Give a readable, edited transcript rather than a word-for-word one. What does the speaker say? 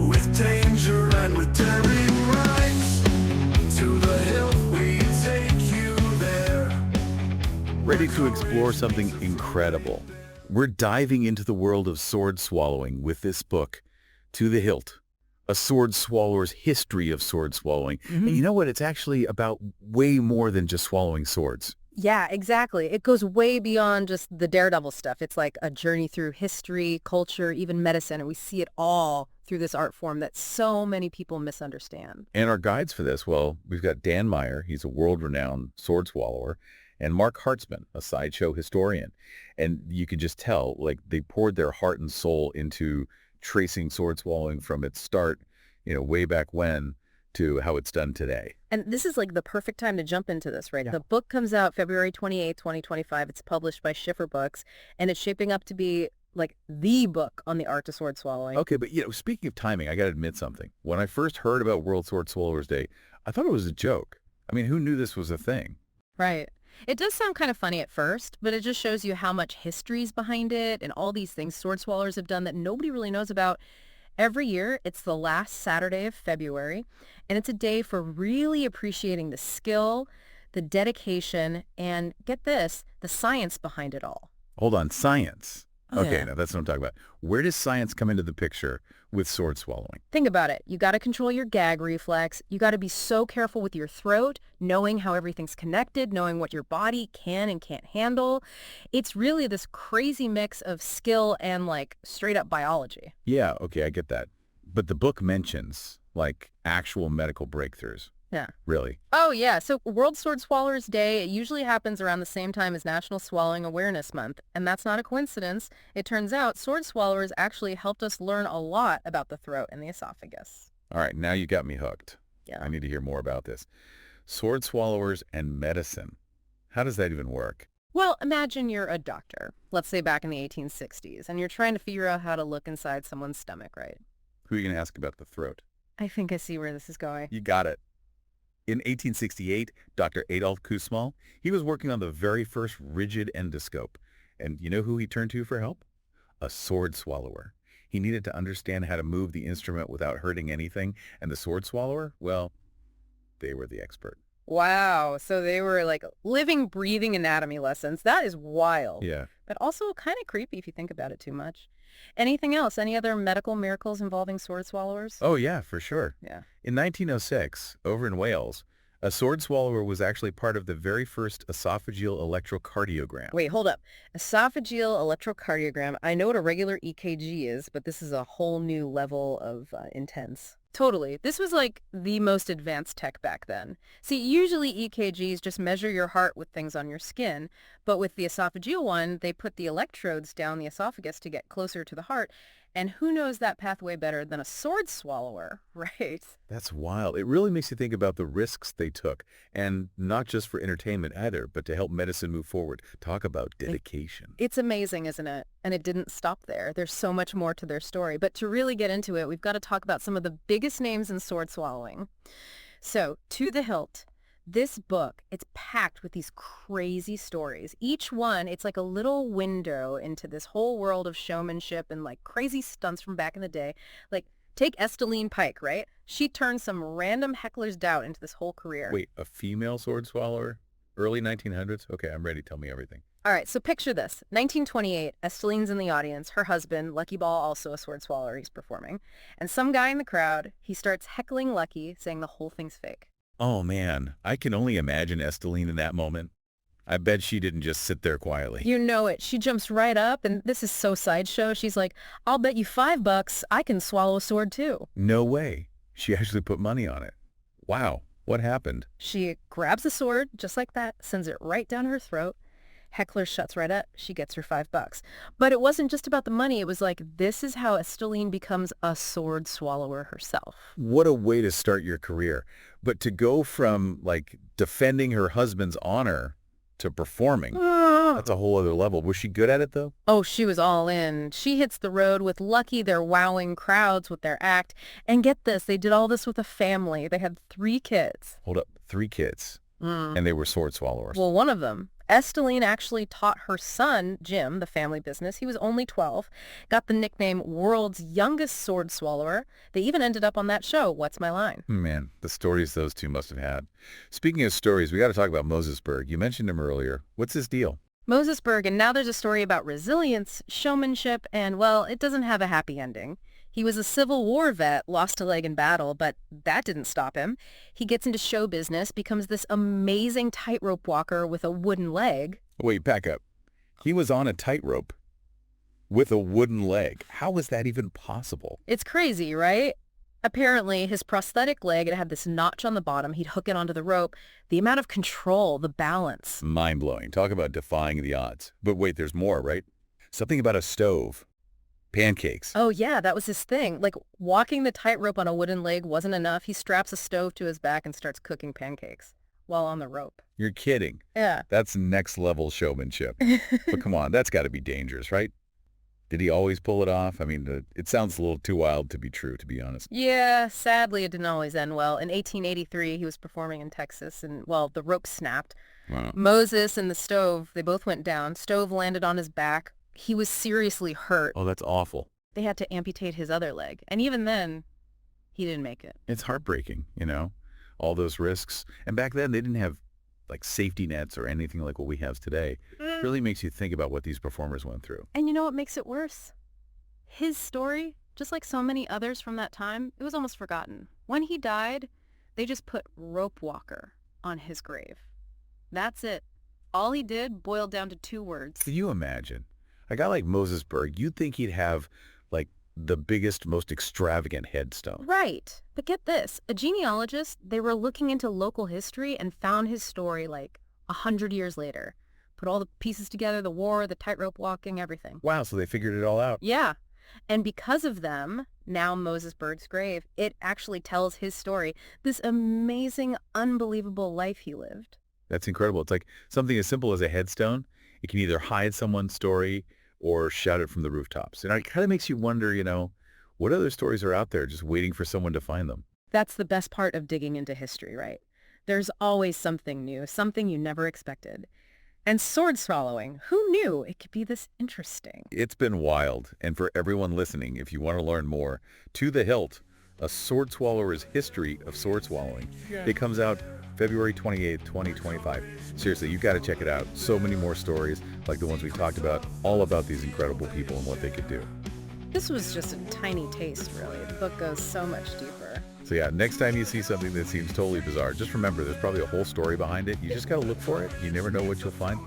with danger and with daring rhymes. To the hilt we take you there. Ready to explore something incredible? We're diving into the world of sword swallowing with this book, To the Hilt, a sword swallower's history of sword swallowing. And you know what? It's actually about way more than just swallowing swords. Yeah, exactly. It goes way beyond just the daredevil stuff. It's like a journey through history, culture, even medicine, and we see it all through this art form that so many people misunderstand. And our guides for this, well, we've got Dan Meyer. He's a world-renowned sword swallower. And Marc Hartzman, a sideshow historian. And you can just tell, like, they poured their heart and soul into tracing sword swallowing from its start, way back when, to how it's done today. And this is like the perfect time to jump into this, right? Yeah. The book comes out February 28th, 2025. It's published by Schiffer Books, and it's shaping up to be like the book on the art of sword swallowing. Okay, but, speaking of timing, I got to admit something. When I first heard about World Sword Swallowers Day, I thought it was a joke. I mean, who knew this was a thing? Right. It does sound kind of funny at first, but it just shows you how much history's behind it and all these things sword swallowers have done that nobody really knows about. Every year, it's the last Saturday of February, and it's a day for really appreciating the skill, the dedication, and get this, the science behind it all. Hold on, science. Oh, Okay, yeah. now that's what I'm talking about. Where does science come into the picture with sword swallowing? Think about it. You got to control your gag reflex. You got to be so careful with your throat, knowing how everything's connected, knowing what your body can and can't handle. It's really this crazy mix of skill and like straight up biology. Yeah, okay, I get that. But the book mentions, like, actual medical breakthroughs. Yeah. Really? Oh, yeah. So World Sword Swallowers Day, it usually happens around the same time as National Swallowing Awareness Month. And that's not a coincidence. It turns out sword swallowers actually helped us learn a lot about the throat and the esophagus. All right, now you got me hooked. Yeah. I need to hear more about this. Sword swallowers and medicine. How does that even work? Well, imagine you're a doctor, let's say back in the 1860s, and you're trying to figure out how to look inside someone's stomach, right? Who are you going to ask about the throat? I think I see where this is going. You got it. In 1868, Dr. Adolf Kussmaul, he was working on the very first rigid endoscope. And you know who he turned to for help? A sword swallower. He needed to understand how to move the instrument without hurting anything. And the sword swallower, well, they were the expert. Wow. So they were like living, breathing anatomy lessons. That is wild. Yeah. But also kind of creepy if you think about it too much. Anything else? Any other medical miracles involving sword swallowers? Oh, yeah, for sure. Yeah. In 1906, over in Wales, a sword swallower was actually part of the very first esophageal electrocardiogram. Wait, hold up. Esophageal electrocardiogram. I know what a regular EKG is, but this is a whole new level of intense. Totally. This was like the most advanced tech back then. See, usually EKGs just measure your heart with things on your skin, but with the esophageal one, they put the electrodes down the esophagus to get closer to the heart. And who knows that pathway better than a sword swallower, right? That's wild. It really makes you think about the risks they took, and not just for entertainment either, but to help medicine move forward. Talk about dedication. It's amazing, isn't it? And it didn't stop there. There's so much more to their story. But to really get into it, we've got to talk about some of the biggest names in sword swallowing. So, To the Hilt. This book, it's packed with these crazy stories. Each one, it's like a little window into this whole world of showmanship and like crazy stunts from back in the day. Like, take Esteline Pike, right? She turned some random heckler's doubt into this whole career. Wait, a female sword swallower? Early 1900s? Okay, I'm ready. Tell me everything. All right, so picture this. 1928, Esteline's in the audience. Her husband, Lucky Ball, also a sword swallower, he's performing. And some guy in the crowd, he starts heckling Lucky, saying the whole thing's fake. Oh, man. I can only imagine Esteline in that moment. I bet she didn't just sit there quietly. You know it. She jumps right up, and this is so sideshow. She's like, I'll bet you $5 I can swallow a sword too. No way. She actually put money on it. Wow. What happened? She grabs the sword, just like that, sends it right down her throat. Heckler shuts right up. She gets her $5. But it wasn't just about the money. It was like, this is how Esteline becomes a sword swallower herself. What a way to start your career. But to go from, like, defending her husband's honor to performing, that's a whole other level. Was she good at it, though? Oh, she was all in. She hits the road with Lucky. They're wowing crowds with their act. And get this, they did all this with a family. They had 3 kids. Hold up. 3 kids. And they were sword swallowers. Well, one of them, Esteline actually taught her son, Jim, the family business. He was only 12, got the nickname World's Youngest Sword Swallower. They even ended up on that show, What's My Line? Man, the stories those two must have had. Speaking of stories, we got to talk about Mosesberg. You mentioned him earlier. What's his deal? Mosesberg, and now there's a story about resilience, showmanship, and, well, it doesn't have a happy ending. He was a Civil War vet, lost a leg in battle, but that didn't stop him. He gets into show business, becomes this amazing tightrope walker with a wooden leg. Wait, back up. He was on a tightrope with a wooden leg. How was that even possible? It's crazy, right? Apparently, his prosthetic leg, it had this notch on the bottom. He'd hook it onto the rope. The amount of control, the balance. Mind-blowing. Talk about defying the odds. But wait, there's more, right? Something about a stove. Pancakes. Oh, yeah, that was his thing. Like, walking the tightrope on a wooden leg wasn't enough. He straps a stove to his back and starts cooking pancakes while on the rope. You're kidding. Yeah. That's next-level showmanship. But come on, that's got to be dangerous, right? Did he always pull it off? I mean, it sounds a little too wild to be true, to be honest. Yeah, sadly, it didn't always end well. In 1883, he was performing in Texas, and, well, the rope snapped. Wow. Moses and the stove, they both went down. Stove landed on his back. He was seriously hurt. Oh, that's awful. They had to amputate his other leg. And even then, he didn't make it. It's heartbreaking, all those risks. And back then, they didn't have, like, safety nets or anything like what we have today. It really makes you think about what these performers went through. And you know what makes it worse? His story, just like so many others from that time, it was almost forgotten. When he died, they just put rope walker on his grave. That's it. All he did boiled down to 2 words. Can you imagine? A guy like Mosesberg, you'd think he'd have, like, the biggest, most extravagant headstone. Right. But get this. A genealogist, they were looking into local history and found his story like 100 years later. Put all the pieces together, the war, the tightrope walking, everything. Wow, so they figured it all out. Yeah. And because of them, now Mosesberg's grave, it actually tells his story, this amazing, unbelievable life he lived. That's incredible. It's like something as simple as a headstone. It can either hide someone's story or shout it from the rooftops. And it kind of makes you wonder, what other stories are out there just waiting for someone to find them? That's the best part of digging into history, right? There's always something new, something you never expected. And sword swallowing, who knew it could be this interesting? It's been wild. And for everyone listening, if you want to learn more, To the Hilt, A Sword Swallower's History of Sword Swallowing. It comes out February 28th, 2025. Seriously, you've got to check it out. So many more stories like the ones we talked about, all about these incredible people and what they could do. This was just a tiny taste, really. The book goes so much deeper. So yeah, next time you see something that seems totally bizarre, just remember there's probably a whole story behind it. You just got to look for it. You never know what you'll find.